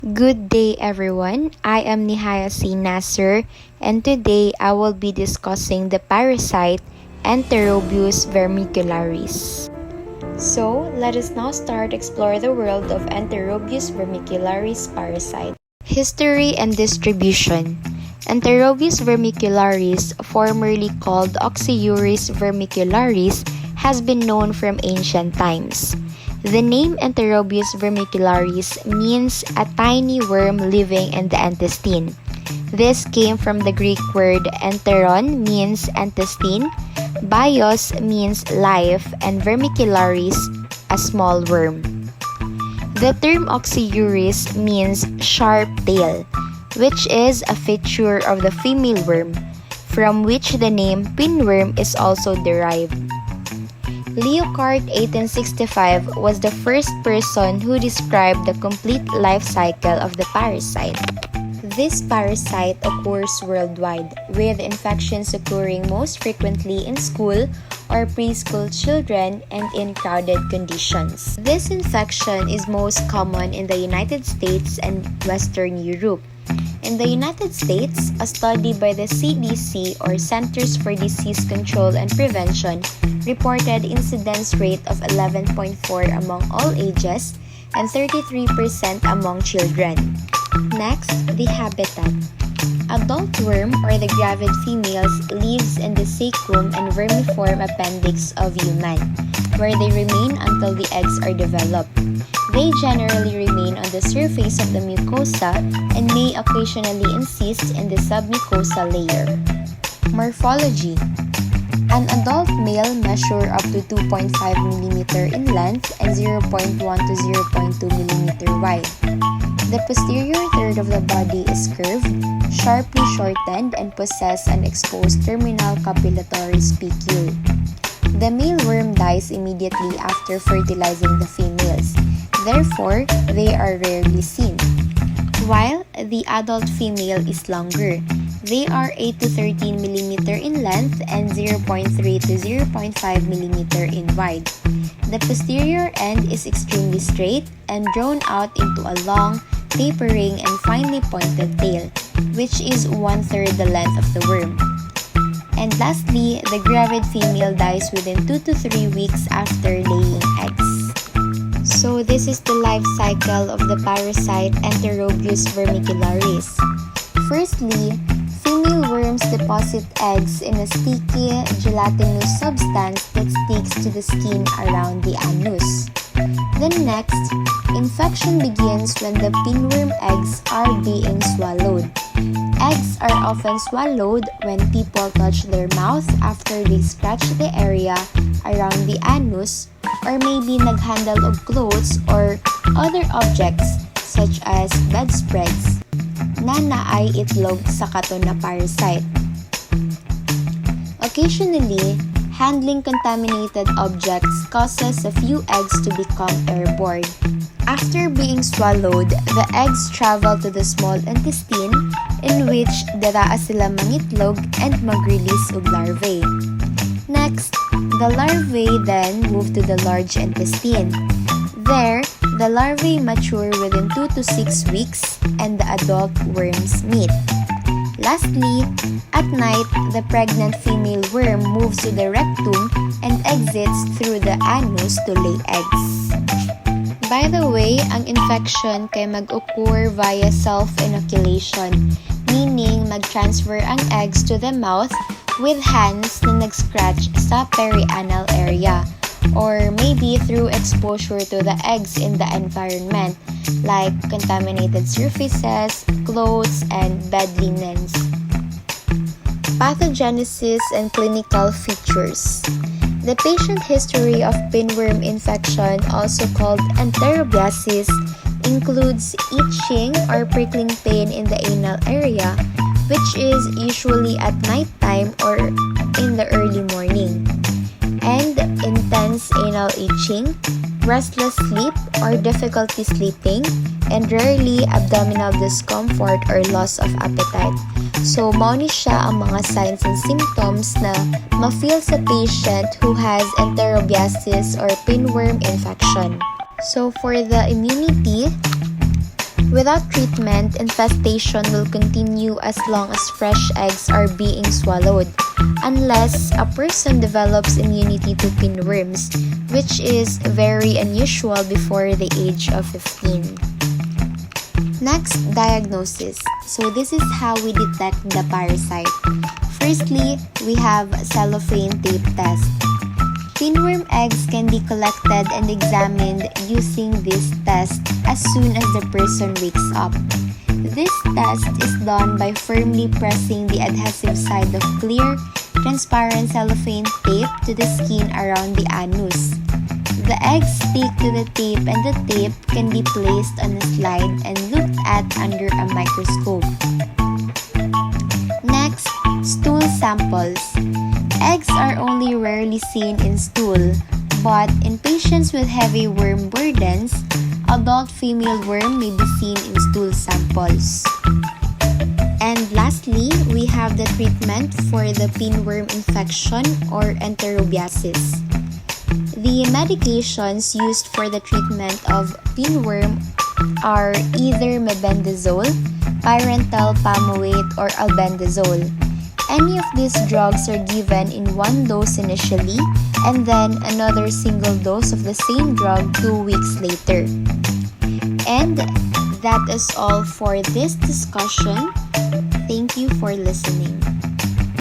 Good day everyone, I am Nihaya C. Nasser and today I will be discussing the parasite Enterobius vermicularis. So, let us now start explore the world of Enterobius vermicularis parasite. History and distribution. Enterobius vermicularis, formerly called Oxyuris vermicularis, has been known from ancient times. The name Enterobius vermicularis means a tiny worm living in the intestine. This came from the Greek word enteron means intestine, bios means life, and vermicularis, a small worm. The term oxyuris means sharp tail, which is a feature of the female worm, from which the name pinworm is also derived. Leocart 1865 was the first person who described the complete life cycle of the parasite. This parasite occurs worldwide, with infections occurring most frequently in school or preschool children and in crowded conditions. This infection is most common in the United States and Western Europe. In the United States, a study by the CDC or Centers for Disease Control and Prevention reported incidence rate of 11.4 among all ages and 33% among children. Next, the habitat. Adult worm or the gravid females lives in the cecum and vermiform appendix of human, where they remain until the eggs are developed. They generally remain on the surface of the mucosa and may occasionally insist in the submucosal layer. Morphology. An adult male measures up to 2.5 mm in length and 0.1 to 0.2 mm wide. The posterior third of the body is curved, sharply shortened, and possess an exposed terminal copulatory spicule. The male worm dies immediately after fertilizing the females. Therefore, they are rarely seen. While the adult female is longer, they are 8 to 13 mm in length and 0.3 to 0.5 mm in wide. The posterior end is extremely straight and drawn out into a long, tapering, and finely pointed tail, which is 1/3 the length of the worm. And lastly, the gravid female dies within 2 to 3 weeks after laying eggs. So this is the life cycle of the parasite Enterobius vermicularis. Firstly, female worms deposit eggs in a sticky, gelatinous substance that sticks to the skin around the anus. Then next, infection begins when the pinworm eggs are being swallowed. Eggs are often swallowed when people touch their mouth after they scratch the area around the anus or maybe naghandle of clothes or other objects such as bedspreads na naay itlog sa katon na parasite. Occasionally, handling contaminated objects causes a few eggs to become airborne. After being swallowed, the eggs travel to the small intestine in which daraa sila mangitlog and mag-release og larvae. Next, the larvae then move to the large intestine. There, the larvae mature within 2 to 6 weeks and the adult worms meet. Lastly, at night, the pregnant female worm moves to the rectum and exits through the anus to lay eggs. By the way, ang infection kay mag-occur via self-inoculation, meaning mag-transfer ang eggs to the mouth with hands na nag-scratch sa perianal area, or maybe through exposure to the eggs in the environment, like contaminated surfaces, clothes, and bed linens. Pathogenesis and clinical features. The patient history of pinworm infection, also called enterobiasis, includes itching or prickling pain in the anal area, which is usually at nighttime or in the early morning, and intense anal itching, restless sleep or difficulty sleeping, and rarely abdominal discomfort or loss of appetite. So, mao ni siya ang mga signs and symptoms na ma-feel sa patient who has enterobiasis or pinworm infection. So, for the immunity, Without treatment, infestation will continue as long as fresh eggs are being swallowed, unless a person develops immunity to pinworms, which is very unusual before the age of 15. Next, diagnosis. So this is how we detect the parasite. Firstly, we have cellophane tape test. Pinworm eggs can be collected and examined using this test as soon as the person wakes up. This test is done by firmly pressing the adhesive side of clear, transparent cellophane tape to the skin around the anus. The eggs stick to the tape and the tape can be placed on a slide and looked at under a microscope. Next, stool samples. Eggs are only rarely seen in stool, but in patients with heavy worm burdens, adult female worm may be seen in stool samples. And lastly, we have the treatment for the pinworm infection or enterobiasis. The medications used for the treatment of pinworm are either mebendazole, pyrantel pamoate, or albendazole. Any of these drugs are given in one dose initially and then another single dose of the same drug 2 weeks later. And that is all for this discussion. Thank you for listening.